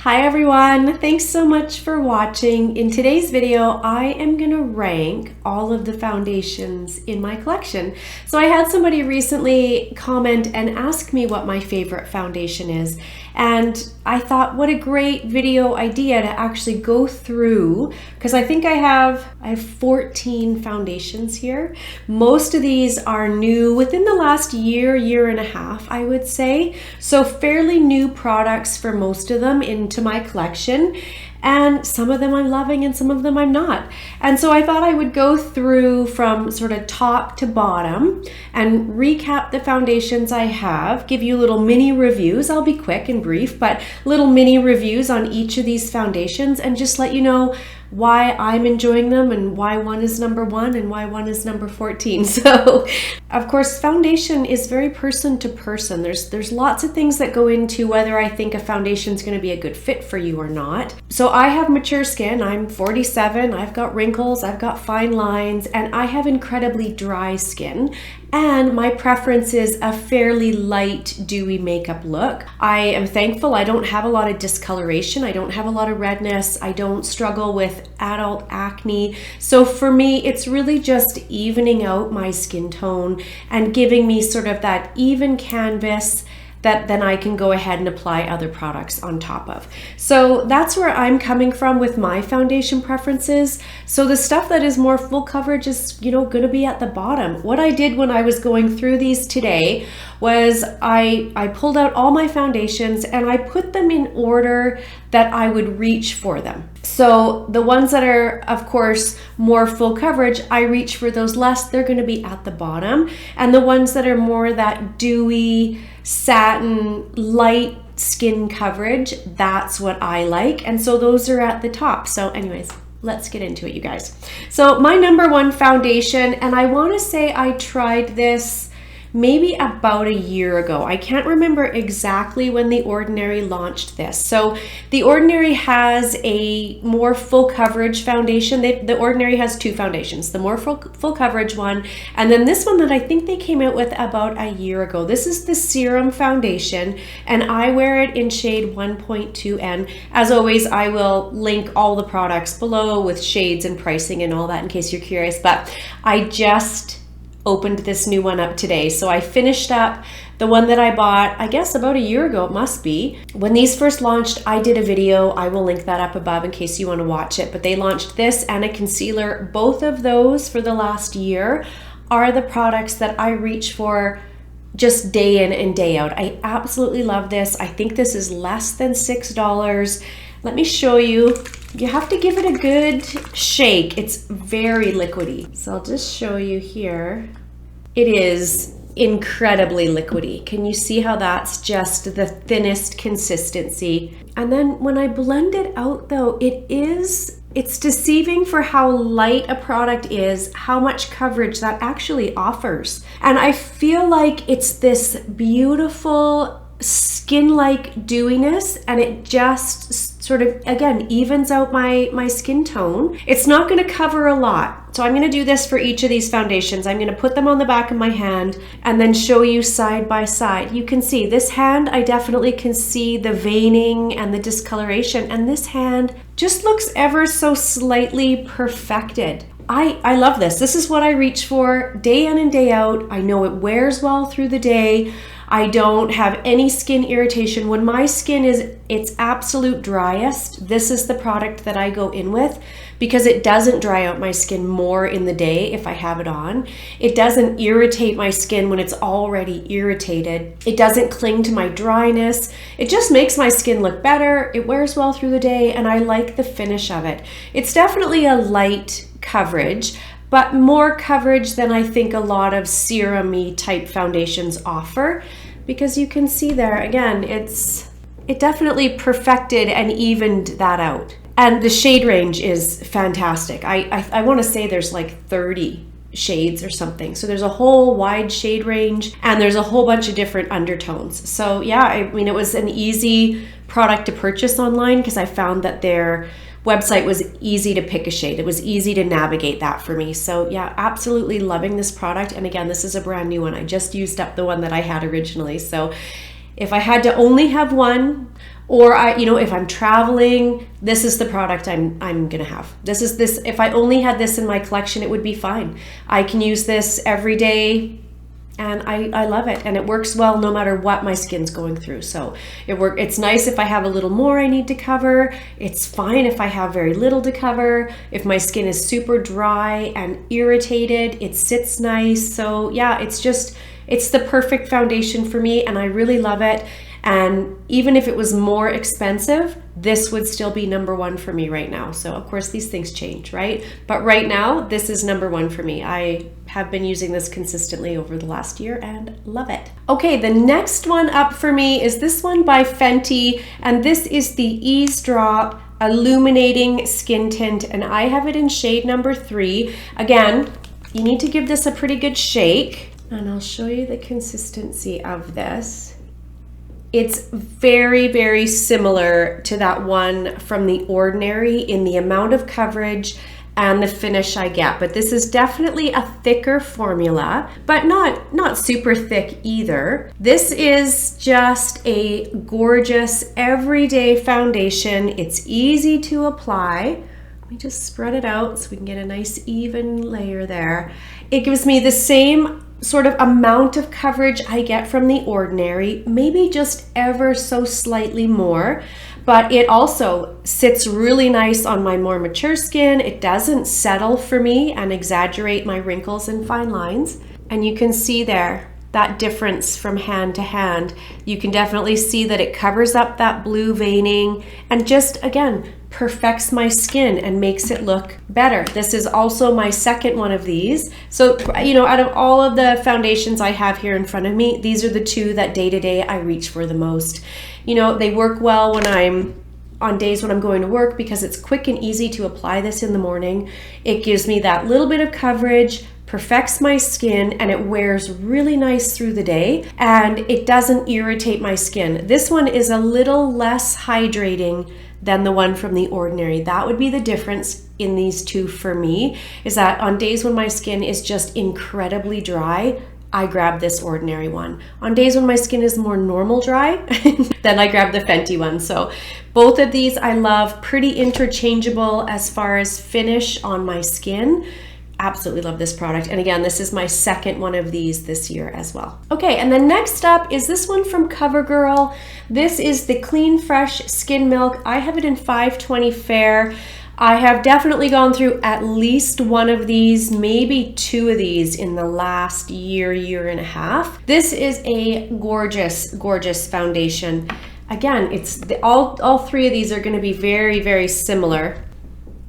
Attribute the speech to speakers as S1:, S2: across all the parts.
S1: Hi everyone, thanks so much for watching. In today's video, I am gonna rank all of the foundations in my collection. So I had somebody recently comment and ask me what my favorite foundation is. And I thought, what a great video idea to actually go through, because I think I have 14 foundations here. Most of these are new within the last year and a half, I would say. So fairly new products for most of them into my collection. And some of them I'm loving and some of them I'm not. And so I thought I would go through from sort of top to bottom and recap the foundations I have, give you little mini reviews. I'll be quick and brief, but little mini reviews on each of these foundations and just let you know why I'm enjoying them and why one is number 1 and why one is number 14. So of course, foundation is very person to person. There's lots of things that go into whether I think a foundation is going to be a good fit for you or not. So I have mature skin. I'm 47. I've got wrinkles. I've got fine lines, and I have incredibly dry skin. And my preference is a fairly light, dewy makeup look. I am thankful I don't have a lot of discoloration. I don't have a lot of redness. I don't struggle with adult acne. So for me, it's really just evening out my skin tone and giving me sort of that even canvas that then I can go ahead and apply other products on top of. So that's where I'm coming from with my foundation preferences. So the stuff that is more full coverage is, gonna be at the bottom. What I did when I was going through these today was I pulled out all my foundations and I put them in order that I would reach for them. So the ones that are, of course, more full coverage, I reach for those less. They're gonna be at the bottom. And the ones that are more that dewy, satin, light skin coverage, that's what I like. And so those are at the top. So anyways, let's get into it, you guys. So my number 1 foundation, and I wanna say I tried this maybe about a year ago. I can't remember exactly when The Ordinary launched this. So The Ordinary has a more full coverage foundation. The Ordinary has 2 foundations, the more full coverage one, and then this one that I think they came out with about a year ago. This is the SERUM foundation, and I wear it in shade 1.2N. As always, I will link all the products below with shades and pricing and all that in case you're curious, but I just opened this new one up today. So I finished up the one that I bought, I guess about a year ago, it must be. When these first launched, I did a video. I will link that up above in case you want to watch it. But they launched this and a concealer. Both of those for the last year are the products that I reach for just day in and day out. I absolutely love this. I think this is less than $6. Let me show you. You have to give it a good shake. It's very liquidy. So I'll just show you here. It is incredibly liquidy. Can you see how that's just the thinnest consistency? And then when I blend it out though, it's deceiving for how light a product is, how much coverage that actually offers. And I feel like it's this beautiful skin-like dewiness, and it just sort of, again, evens out my skin tone. It's not going to cover a lot. So I'm going to do this for each of these foundations. I'm going to put them on the back of my hand and then show you side by side. You can see this hand, I definitely can see the veining and the discoloration, and this hand just looks ever so slightly perfected. I love this. This is what I reach for day in and day out. I know it wears well through the day. I don't have any skin irritation. When my skin is its absolute driest, this is the product that I go in with because it doesn't dry out my skin more in the day if I have it on. It doesn't irritate my skin when it's already irritated. It doesn't cling to my dryness. It just makes my skin look better. It wears well through the day, and I like the finish of it. It's definitely a light coverage, but more coverage than I think a lot of serum-y type foundations offer, because you can see there, again, it definitely perfected and evened that out. And the shade range is fantastic. I want to say there's like 30 shades or something. So there's a whole wide shade range, and there's a whole bunch of different undertones. So yeah, I mean, it was an easy product to purchase online because I found that their website was easy to pick a shade. It was easy to navigate that for me. So yeah, absolutely loving this product. And again, this is a brand new one. I just used up the one that I had originally. So if I had to only have one, Or if I'm traveling, this is the product I'm gonna have. If I only had this in my collection, it would be fine. I can use this every day, and I love it, and it works well no matter what my skin's going through. So it's nice if I have a little more I need to cover. It's fine if I have very little to cover. If my skin is super dry and irritated, it sits nice. So yeah, it's the perfect foundation for me, and I really love it. And even if it was more expensive, this would still be number one for me right now. So of course these things change, right? But right now, this is number one for me. I have been using this consistently over the last year and love it. Okay, the next one up for me is this one by Fenty, and this is the EAZE Drop Illuminating Skin Tint, and I have it in shade number 3. Again, you need to give this a pretty good shake, and I'll show you the consistency of this. It's very, very similar to that one from The Ordinary in the amount of coverage and the finish I get, but this is definitely a thicker formula, but not super thick either. This is just a gorgeous everyday foundation. It's easy to apply. Let me just spread it out so we can get a nice even layer there. It gives me the same sort of amount of coverage I get from The Ordinary, maybe just ever so slightly more, but it also sits really nice on my more mature skin. It doesn't settle for me and exaggerate my wrinkles and fine lines. And you can see there that difference from hand to hand. You can definitely see that it covers up that blue veining and just, again, perfects my skin and makes it look better. This is also my second one of these. So, out of all of the foundations I have here in front of me, these are the two that day to day I reach for the most. They work well when I'm on days when I'm going to work because it's quick and easy to apply this in the morning. It gives me that little bit of coverage, perfects my skin, and it wears really nice through the day, and it doesn't irritate my skin. This one is a little less hydrating than the one from The Ordinary. That would be the difference in these two for me, is that on days when my skin is just incredibly dry, I grab this Ordinary one. On days when my skin is more normal dry, then I grab the Fenty one. So both of these I love, pretty interchangeable as far as finish on my skin. Absolutely love this product. And again, this is my second one of these this year as well. Okay, and then next up is this one from CoverGirl. This is the Clean Fresh Skin Milk. I have it in 520 Fair. I have definitely gone through at least one of these, maybe two of these in the last year and a half. This is a gorgeous, gorgeous foundation. Again, all three of these are gonna be very, very similar.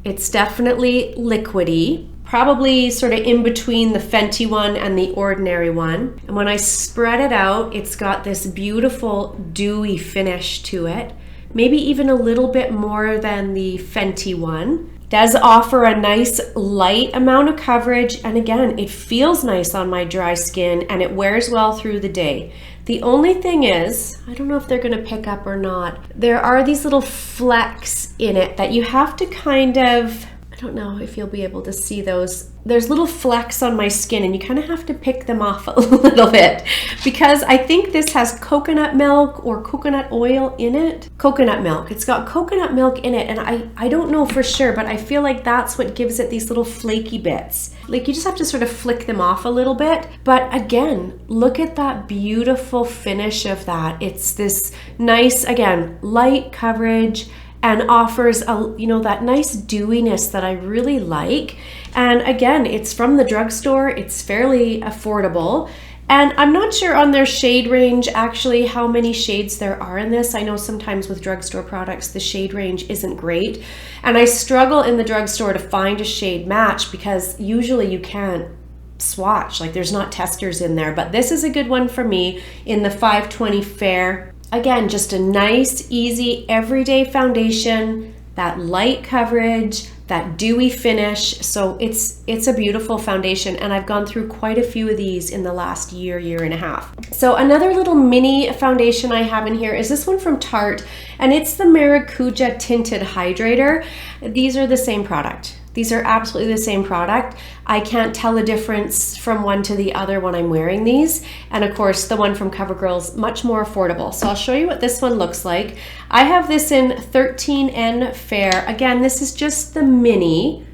S1: It's definitely liquidy, probably sort of in between the Fenty one and the Ordinary one. And when I spread it out, it's got this beautiful dewy finish to it. Maybe even a little bit more than the Fenty one. Does offer a nice light amount of coverage, and again, it feels nice on my dry skin and it wears well through the day. The only thing is, I don't know if they're gonna pick up or not, there are these little flecks in it that you have to kind of, I don't know if you'll be able to see those. There's little flecks on my skin and you kind of have to pick them off a little bit because I think this has coconut milk or coconut oil in it. Coconut milk. It's got coconut milk in it, and I don't know for sure, but I feel like that's what gives it these little flaky bits. Like you just have to sort of flick them off a little bit. But again, look at that beautiful finish of that. It's this nice, again, light coverage, and offers that nice dewiness that I really like. And again, it's from the drugstore. It's fairly affordable. And I'm not sure on their shade range actually how many shades there are in this. I know sometimes with drugstore products the shade range isn't great. And I struggle in the drugstore to find a shade match because usually you can't swatch, like there's not testers in there. But this is a good one for me in the 520 Fair. Again, just a nice, easy, everyday foundation, that light coverage, that dewy finish. So it's a beautiful foundation, and I've gone through quite a few of these in the last year and a half. So another little mini foundation I have in here is this one from Tarte, and it's the Maracuja Tinted Hydrator. These are the same product. These are absolutely the same product. I can't tell a difference from one to the other when I'm wearing these. And of course, the one from CoverGirl's much more affordable. So I'll show you what this one looks like. I have this in 13N Fair. Again, this is just the mini,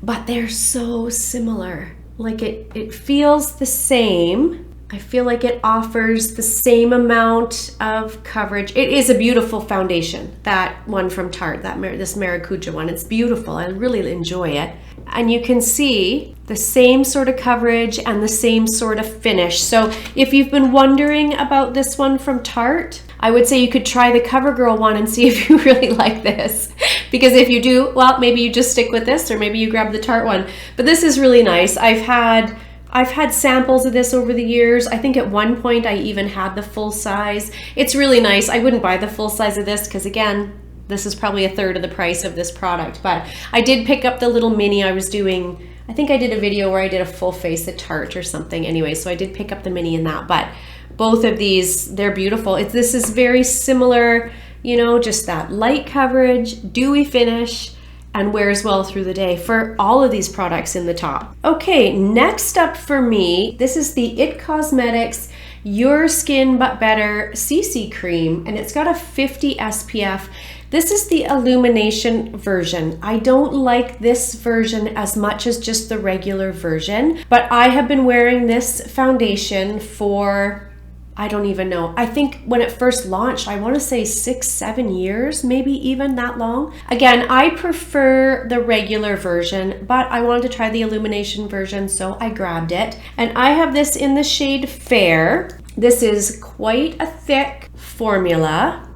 S1: but they're so similar. Like it feels the same. I feel like it offers the same amount of coverage. It is a beautiful foundation, that one from Tarte, this Maracuja one. It's beautiful. I really enjoy it. And you can see the same sort of coverage and the same sort of finish. So if you've been wondering about this one from Tarte, I would say you could try the CoverGirl one and see if you really like this. Because if you do, well, maybe you just stick with this, or maybe you grab the Tarte one. But this is really nice. I've had samples of this over the years. I think at one point I even had the full size. It's really nice. I wouldn't buy the full size of this because, again, this is probably a third of the price of this product. But I did pick up the little mini. I think I did a video where I did a full face of Tarte or something. Anyway, so I did pick up the mini in that. But both of these, they're beautiful. This is very similar, you know, just that light coverage, dewy finish, and wears well through the day for all of these products in the top. Okay, next up for me, this is the IT Cosmetics Your Skin But Better CC Cream, and it's got a 50 SPF. This is the illumination version. I don't like this version as much as just the regular version, but I have been wearing this foundation for, I don't even know. I think when it first launched, I want to say 6-7 years, maybe even that long. Again, I prefer the regular version, but I wanted to try the illumination version, so I grabbed it. And I have this in the shade Fair. This is quite a thick formula,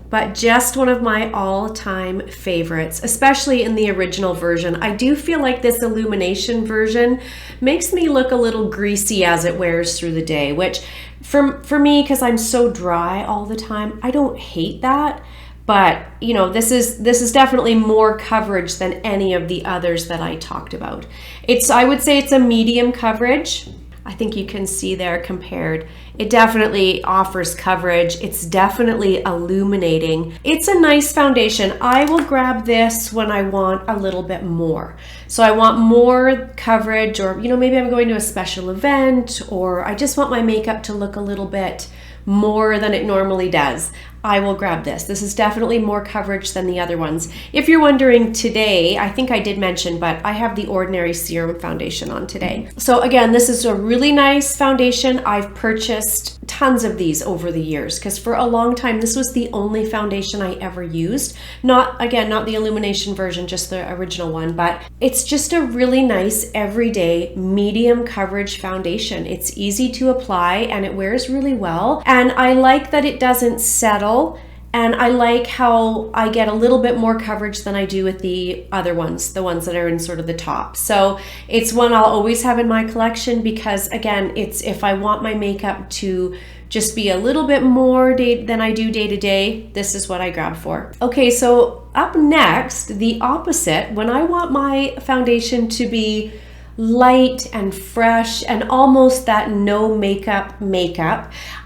S1: but just one of my all-time favorites, especially in the original version. I do feel like this illumination version makes me look a little greasy as it wears through the day, which for me, because I'm so dry all the time, I don't hate that. But you know, this is definitely more coverage than any of the others that I talked about. I would say it's a medium coverage. I think you can see there compared. It definitely offers coverage. It's definitely illuminating. It's a nice foundation. I will grab this when I want a little bit more. So I want more coverage, or, you know, maybe I'm going to a special event, or I just want my makeup to look a little bit more than it normally does. I will grab this. This is definitely more coverage than the other ones. If you're wondering today, I think I did mention, but I have the Ordinary Serum foundation on today. So again, this is a really nice foundation. I've purchased tons of these over the years because for a long time, this was the only foundation I ever used. Not the illumination version, just the original one, but it's just a really nice everyday medium coverage foundation. It's easy to apply and it wears really well. And I like that it doesn't settle. And I like how I get a little bit more coverage than I do with the other ones, the ones that are in sort of the top. So it's one I'll always have in my collection because, again, it's if I want my makeup to just be a little bit more than I do day to day, this is what I grab for. Okay, so up next, the opposite, when I want my foundation to be light and fresh and almost that no makeup,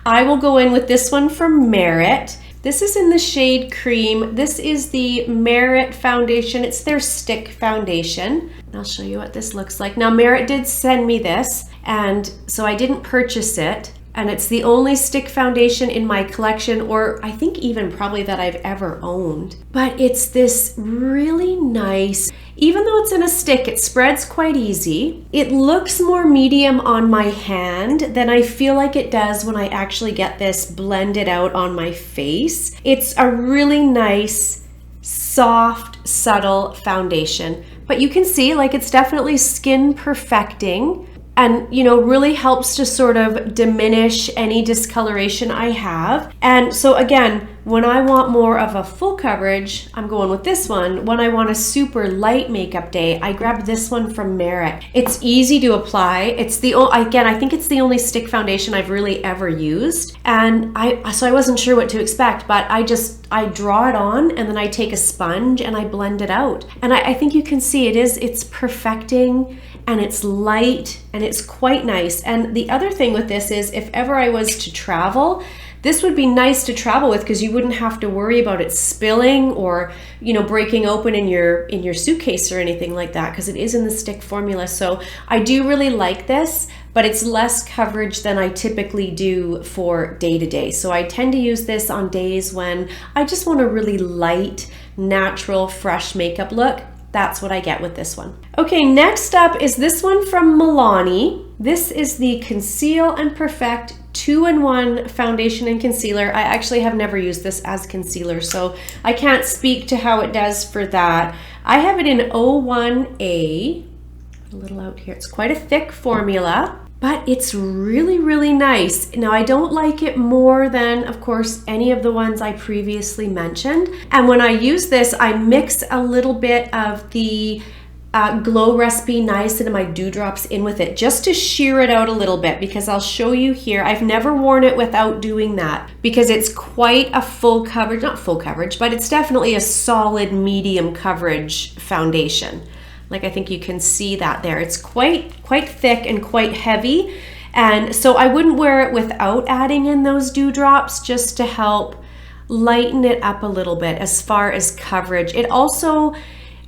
S1: I will go in with this one from Merit. This is in the shade Cream. This is the Merit foundation. It's their stick foundation. I'll show you what this looks like. Now, Merit did send me this, and so I didn't purchase it. And it's the only stick foundation in my collection, or I think even probably that I've ever owned. But it's this really nice, even though it's in a stick, it spreads quite easy. It looks more medium on my hand than I feel like it does when I actually get this blended out on my face. It's a really nice, soft, subtle foundation. But you can see, like, it's definitely skin perfecting. And, you know, really helps to sort of diminish any discoloration I have. And so again, when I want more of a full coverage, I'm going with this one. When I want a super light makeup day, I grab this one from Merit. It's easy to apply. It's again, I think it's the only stick foundation I've really ever used. And so I wasn't sure what to expect, but I draw it on and then I take a sponge and I blend it out. And I think you can see it's perfecting, and it's light and it's quite nice. And the other thing with this is if ever I was to travel, this would be nice to travel with because you wouldn't have to worry about it spilling or, you know, breaking open in your suitcase or anything like that, because it is in the stick formula. So I do really like this, but it's less coverage than I typically do for day to day. So I tend to use this on days when I just want a really light, natural, fresh makeup look. That's what I get with this one. Okay, next up is this one from Milani. This is the Conceal and Perfect 2-in-1 foundation and concealer. I actually have never used this as concealer, so I can't speak to how it does for that. I have it in 01A, a little out here. It's quite a thick formula, but it's really, really nice. Now, I don't like it more than, of course, any of the ones I previously mentioned. And when I use this, I mix a little bit of the Glow Recipe Niacinamide Dewdrops in with it, just to sheer it out a little bit, because I'll show you here. I've never worn it without doing that because it's quite a full coverage, not full coverage, but it's definitely a solid medium coverage foundation. Like, I think you can see that there. It's quite thick and quite heavy. And so I wouldn't wear it without adding in those dewdrops, just to help lighten it up a little bit as far as coverage. It also,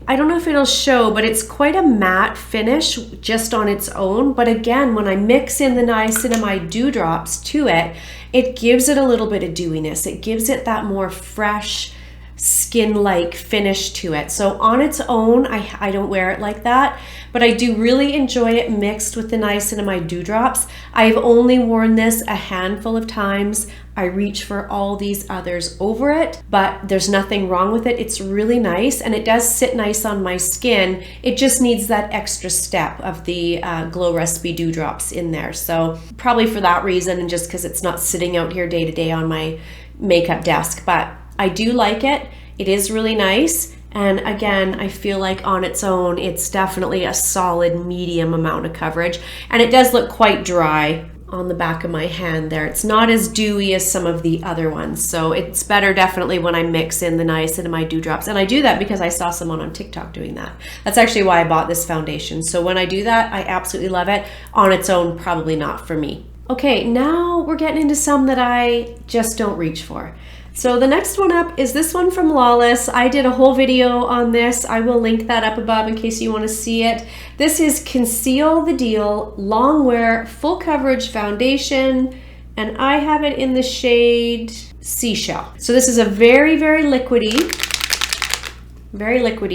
S1: I don't know if it'll show, but it's quite a matte finish just on its own. But again, when I mix in the niacinamide dewdrops to it, it gives it a little bit of dewiness. It gives it that more fresh, skin-like finish to it. So on its own, I don't wear it like that, but I do really enjoy it mixed with the niacinamide dewdrops. I've only worn this a handful of times. I reach for all these others over it, but there's nothing wrong with it. It's really nice, and it does sit nice on my skin. It just needs that extra step of the Glow Recipe dewdrops in there. So probably for that reason, and just because it's not sitting out here day to day on my makeup desk, but I do like it. It is really nice. And again, I feel like on its own, it's definitely a solid medium amount of coverage. And it does look quite dry on the back of my hand there. It's not as dewy as some of the other ones. So it's better definitely when I mix in the niacinamide dewdrops. And I do that because I saw someone on TikTok doing that. That's actually why I bought this foundation. So when I do that, I absolutely love it. On its own, probably not for me. Okay, now we're getting into some that I just don't reach for. So the next one up is this one from Lawless. I did a whole video on this. I will link that up above in case you want to see it. This is Conceal the Deal Long Wear Full Coverage Foundation, and I have it in the shade Seashell. So this is a very, very liquidy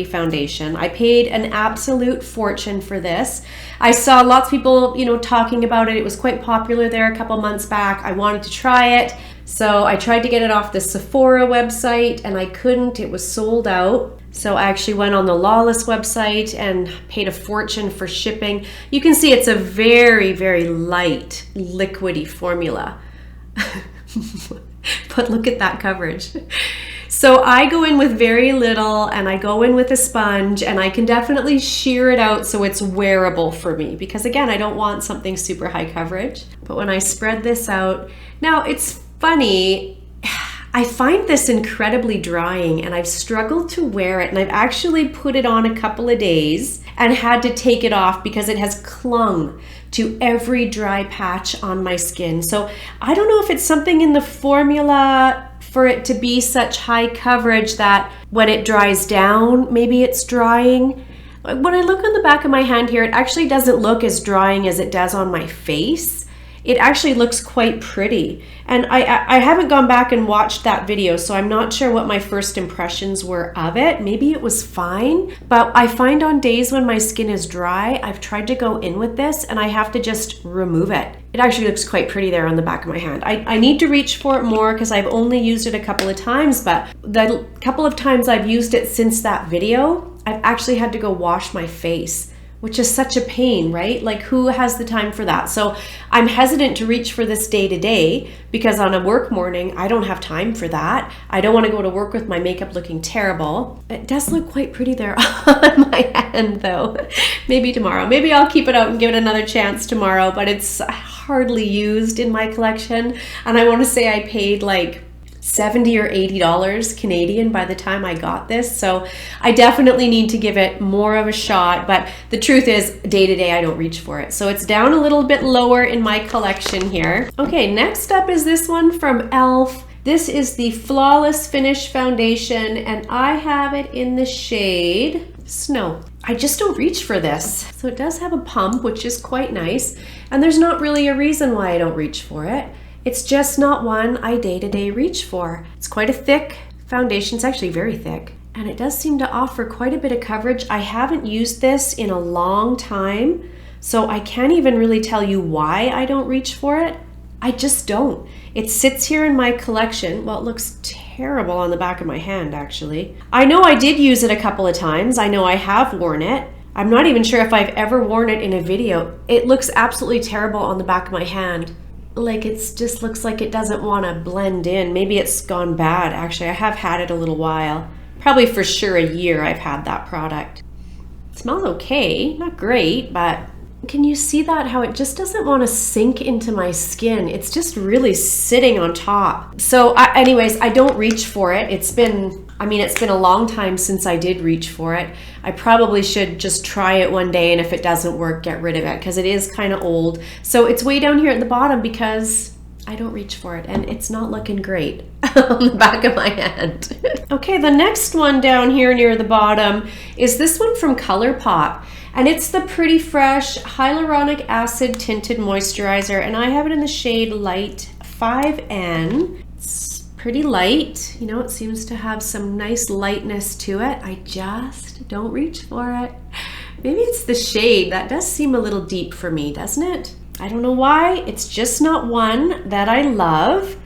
S1: foundation. I paid an absolute fortune for this. I saw lots of people, you know, talking about it. It was quite popular there a couple months back. I wanted to try it. So I tried to get it off the Sephora website and I couldn't. It was sold out. So I actually went on the Lawless website and paid a fortune for shipping. You can see it's a very, very light, liquidy formula. But look at that coverage. So I go in with very little, and I go in with a sponge, and I can definitely sheer it out so it's wearable for me, because again, I don't want something super high coverage. But when I spread this out, now it's funny, I find this incredibly drying, and I've struggled to wear it, and I've actually put it on a couple of days and had to take it off because it has clung to every dry patch on my skin. So I don't know if it's something in the formula for it to be such high coverage that when it dries down, maybe it's drying. When I look on the back of my hand here, it actually doesn't look as drying as it does on my face. It actually looks quite pretty. And I haven't gone back and watched that video, so I'm not sure what my first impressions were of it. Maybe it was fine, but I find on days when my skin is dry, I've tried to go in with this and I have to just remove it. It actually looks quite pretty there on the back of my hand. I need to reach for it more because I've only used it a couple of times, but the couple of times I've used it since that video, I've actually had to go wash my face, which is such a pain, right? Like, who has the time for that? So I'm hesitant to reach for this day to day because on a work morning, I don't have time for that. I don't want to go to work with my makeup looking terrible. It does look quite pretty there on my hand though. Maybe tomorrow. Maybe I'll keep it out and give it another chance tomorrow, but it's hardly used in my collection. And I want to say I paid like $70 or $80 Canadian by the time I got this. So I definitely need to give it more of a shot. But the truth is, day to day, I don't reach for it. So it's down a little bit lower in my collection here. Okay, next up is this one from e.l.f. This is the Flawless Finish Foundation, and I have it in the shade Snow. I just don't reach for this. So it does have a pump, which is quite nice. And there's not really a reason why I don't reach for it. It's just not one I day-to-day reach for. It's quite a thick foundation. It's actually very thick. And it does seem to offer quite a bit of coverage. I haven't used this in a long time, so I can't even really tell you why I don't reach for it. I just don't. It sits here in my collection. Well, it looks terrible on the back of my hand, actually. I know I did use it a couple of times. I know I have worn it. I'm not even sure if I've ever worn it in a video. It looks absolutely terrible on the back of my hand. Like, it just looks like it doesn't want to blend in. Maybe it's gone bad. Actually, I have had it a little while. Probably for sure a year I've had that product. It smells okay, not great, but can you see that? How it just doesn't want to sink into my skin. It's just really sitting on top. So anyways, I don't reach for it. It's been a long time since I did reach for it. I probably should just try it one day, and if it doesn't work, get rid of it, because it is kind of old. So it's way down here at the bottom because I don't reach for it, and it's not looking great on the back of my hand. Okay, the next one down here near the bottom is this one from ColourPop. And it's the Pretty Fresh Hyaluronic Acid Tinted Moisturizer, and I have it in the shade Light 5N. It's pretty light. You know, it seems to have some nice lightness to it. I just don't reach for it. Maybe it's the shade. That does seem a little deep for me, doesn't it? I don't know why. It's just not one that I love,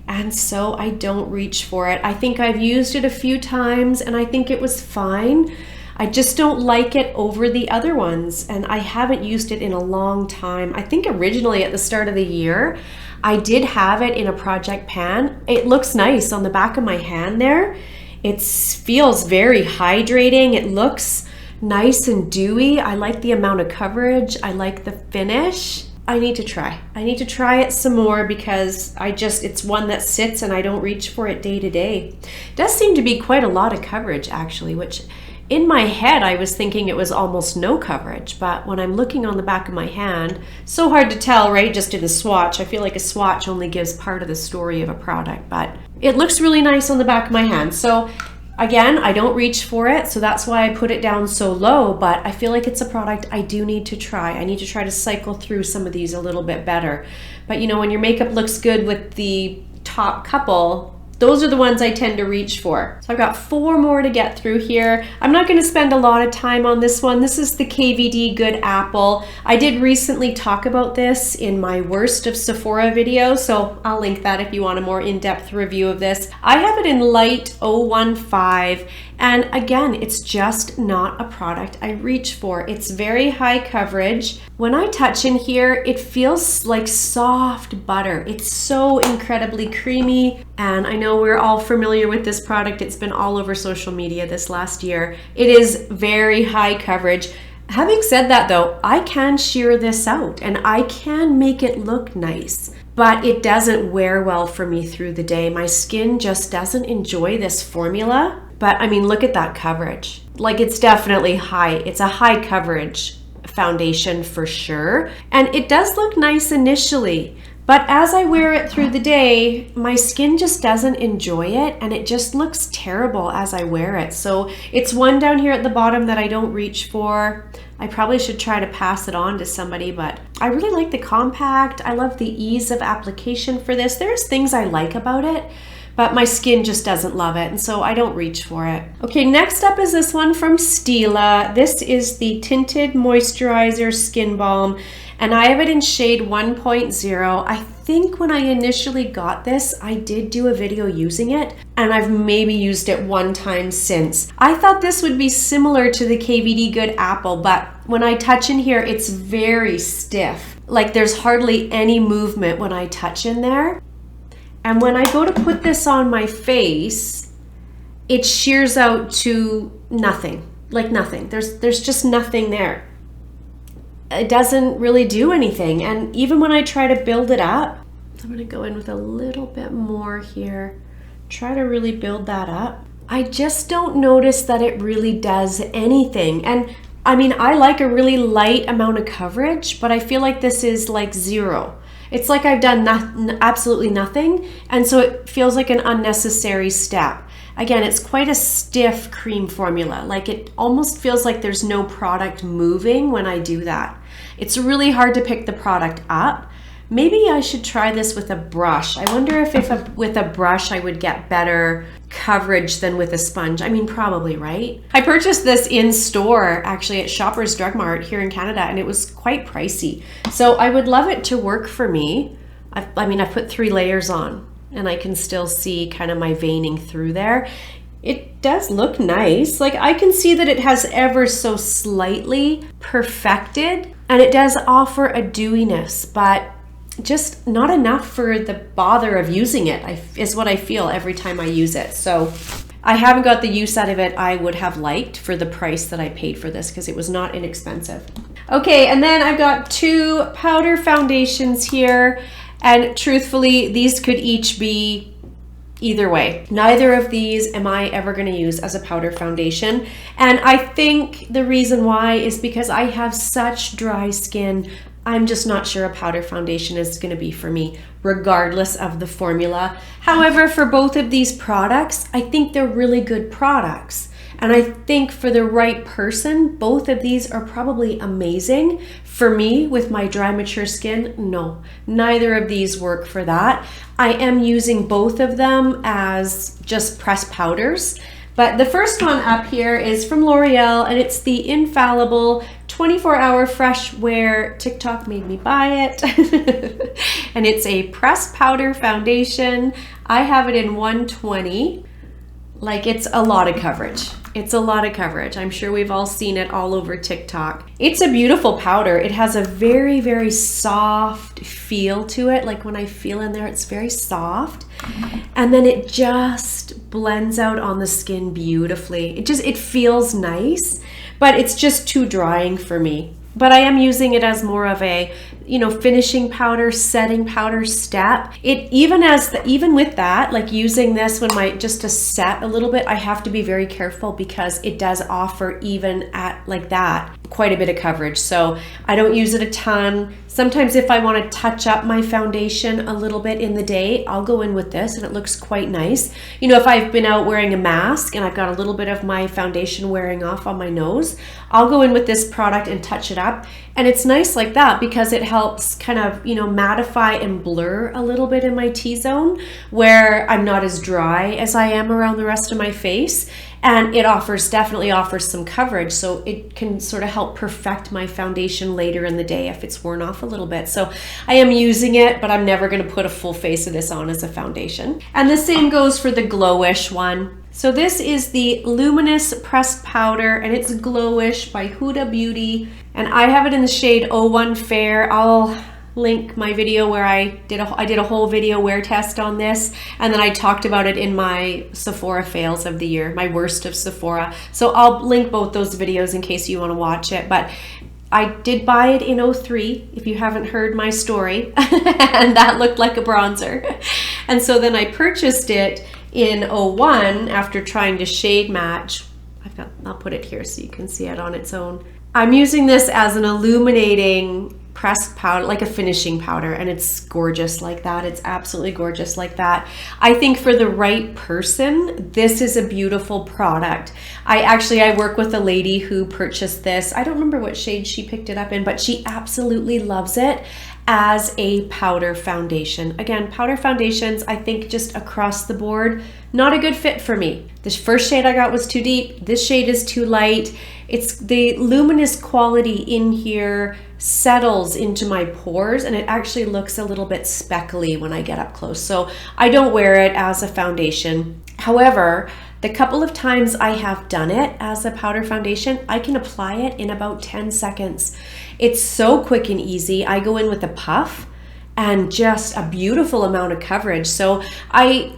S1: and so I don't reach for it. I think I've used it a few times, and I think it was fine. I just don't like it over the other ones, and I haven't used it in a long time. I think originally at the start of the year, I did have it in a project pan. It looks nice on the back of my hand there. It feels very hydrating. It looks nice and dewy. I like the amount of coverage. I like the finish. I need to try. I need to try it some more because it's one that sits and I don't reach for it day to day. It does seem to be quite a lot of coverage actually, which in my head, I was thinking it was almost no coverage, but when I'm looking on the back of my hand, so hard to tell, right? Just in a swatch. I feel like a swatch only gives part of the story of a product, but it looks really nice on the back of my hand. So again, I don't reach for it, so that's why I put it down so low, but I feel like it's a product I do need to try. I need to try to cycle through some of these a little bit better. But you know, when your makeup looks good with the top couple, those are the ones I tend to reach for. So I've got 4 more to get through here. I'm not going to spend a lot of time on this one. This is the KVD Good Apple. I did recently talk about this in my Worst of Sephora video, so I'll link that if you want a more in-depth review of this. I have it in Light 015, and again, it's just not a product I reach for. It's very high coverage. When I touch in here, it feels like soft butter. It's so incredibly creamy, and I know we're all familiar with this product. It's been all over social media this last year. It is very high coverage. Having said that though, I can sheer this out and I can make it look nice, but it doesn't wear well for me through the day. My skin just doesn't enjoy this formula. But I mean, look at that coverage. Like, it's definitely high. It's a high coverage foundation for sure. And it does look nice initially, but as I wear it through the day, my skin just doesn't enjoy it, and it just looks terrible as I wear it. So it's one down here at the bottom that I don't reach for. I probably should try to pass it on to somebody, but I really like the compact. I love the ease of application for this. There's things I like about it, but my skin just doesn't love it, and so I don't reach for it. Okay, next up is this one from Stila. This is the Tinted Moisturizer Skin Balm, and I have it in shade 1.0. I think when I initially got this, I did do a video using it, and I've maybe used it one time since. I thought this would be similar to the KVD Good Apple, but when I touch in here, it's very stiff. Like, there's hardly any movement when I touch in there. And when I go to put this on my face, it shears out to nothing, like nothing. There's just nothing there. It doesn't really do anything. And even when I try to build it up, I'm gonna go in with a little bit more here. try to really build that up. I just don't notice that it really does anything. And I mean, I like a really light amount of coverage, but I feel like this is like 0. It's like I've done absolutely nothing, and so it feels like an unnecessary step. Again, it's quite a stiff cream formula. Like it almost feels like there's no product moving when I do that. It's really hard to pick the product up. Maybe I should try this with a brush. I wonder if with a brush I would get better coverage than with a sponge. I mean, probably, right? I purchased this in store, actually at Shoppers Drug Mart here in Canada, and it was quite pricey. So I would love it to work for me. I mean, I've put 3 layers on, and I can still see kind of my veining through there. It does look nice. Like I can see that it has ever so slightly perfected, and it does offer a dewiness, but just not enough for the bother of using it, is what I feel every time I use it. So I haven't got the use out of it I would have liked for the price that I paid for this, because it was not inexpensive. Okay, and then I've got 2 powder foundations here, and truthfully, these could each be either way. Neither of these am I ever going to use as a powder foundation. And I think the reason why is because I have such dry skin. I'm just not sure a powder foundation is going to be for me, regardless of the formula. However, for both of these products, I think they're really good products. And I think for the right person, both of these are probably amazing. For me, with my dry, mature skin, no, neither of these work for that. I am using both of them as just pressed powders. But the first one up here is from L'Oreal, and it's the Infallible 24-Hour Fresh Wear. TikTok made me buy it. And it's a pressed powder foundation. I have it in 120. Like, it's a lot of coverage. It's a lot of coverage. I'm sure we've all seen it all over TikTok. It's a beautiful powder. It has a very, very soft feel to it. Like when I feel in there, it's very soft. And then it just blends out on the skin beautifully. It feels nice, but it's just too drying for me. But I am using it as more of a, finishing powder, setting powder step. Even with that, like using this just to set a little bit, I have to be very careful because it does offer, even at like that, quite a bit of coverage. So I don't use it a ton. Sometimes if I want to touch up my foundation a little bit in the day, I'll go in with this and it looks quite nice. If I've been out wearing a mask and I've got a little bit of my foundation wearing off on my nose, I'll go in with this product and touch it up. And it's nice like that because it helps kind of, mattify and blur a little bit in my T-zone where I'm not as dry as I am around the rest of my face. And it definitely offers some coverage, so it can sort of help perfect my foundation later in the day if it's worn off a little bit. So I am using it, but I'm never going to put a full face of this on as a foundation. And the same goes for the GLOWISH one. So this is the Luminous Pressed Powder, and it's GLOWISH by Huda Beauty. And I have it in the shade 01 Fair. I'll link my video where I did a whole video wear test on this, and then I talked about it in my Sephora fails of the year, my worst of Sephora. So I'll link both those videos in case you want to watch it. But I did buy it in 03, if you haven't heard my story, and that looked like a bronzer. And so then I purchased it in 01 after trying to shade match. I'll put it here so you can see it on its own. I'm using this as an illuminating pressed powder, like a finishing powder, and it's gorgeous like that. It's absolutely gorgeous like that. I think for the right person, this is a beautiful product. I work with a lady who purchased this. I don't remember what shade she picked it up in, but she absolutely loves it as a powder foundation. Again, powder foundations, I think just across the board, not a good fit for me. This first shade I got was too deep. This shade is too light. It's the luminous quality in here settles into my pores, and it actually looks a little bit speckly when I get up close. So I don't wear it as a foundation. However, the couple of times I have done it as a powder foundation, I can apply it in about 10 seconds. It's so quick and easy. I go in with a puff and just a beautiful amount of coverage. So I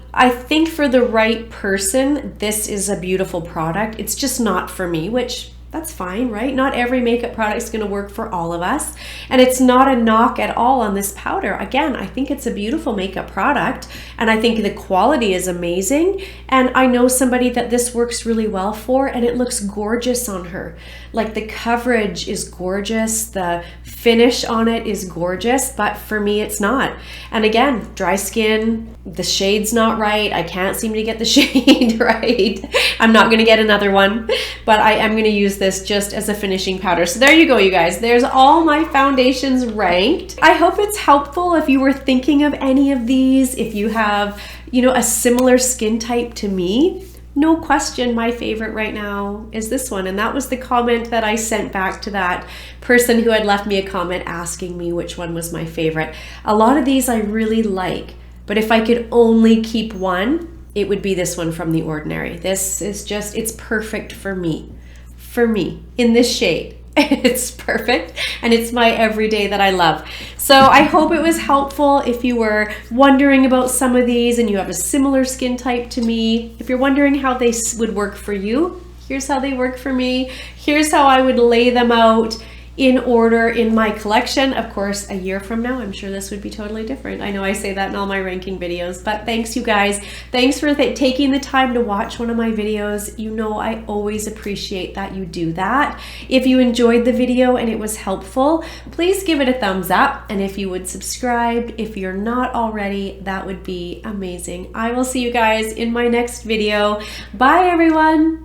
S1: think for the right person, this is a beautiful product. It's just not for me, which That's fine, right? Not every makeup product is going to work for all of us. And it's not a knock at all on this powder. Again, I think it's a beautiful makeup product, and I think the quality is amazing. And I know somebody that this works really well for, and it looks gorgeous on her. Like, the coverage is gorgeous. The finish on it is gorgeous, but for me, it's not. And again, dry skin, the shade's not right. I can't seem to get the shade right. I'm not going to get another one, but I am going to use this just as a finishing powder. So there you go, you guys. There's all my foundations ranked. I hope it's helpful if you were thinking of any of these, if you have, you know, a similar skin type to me. No question, my favorite right now is this one. And that was the comment that I sent back to that person who had left me a comment asking me which one was my favorite. A lot of these I really like, but if I could only keep one, it would be this one from The Ordinary. This is just, it's perfect for me. For me, in this shade. It's perfect, and it's my everyday that I love. So I hope it was helpful. If you were wondering about some of these and you have a similar skin type to me, if you're wondering how they would work for you, here's how they work for me. Here's how I would lay them out in order in my collection. Of course, a year from now, I'm sure this would be totally different. I know I say that in all my ranking videos, but thanks, you guys. Thanks for taking the time to watch one of my videos. You know, I always appreciate that you do that. If you enjoyed the video and it was helpful, please give it a thumbs up. And if you would subscribe, if you're not already, that would be amazing. I will see you guys in my next video. Bye, everyone.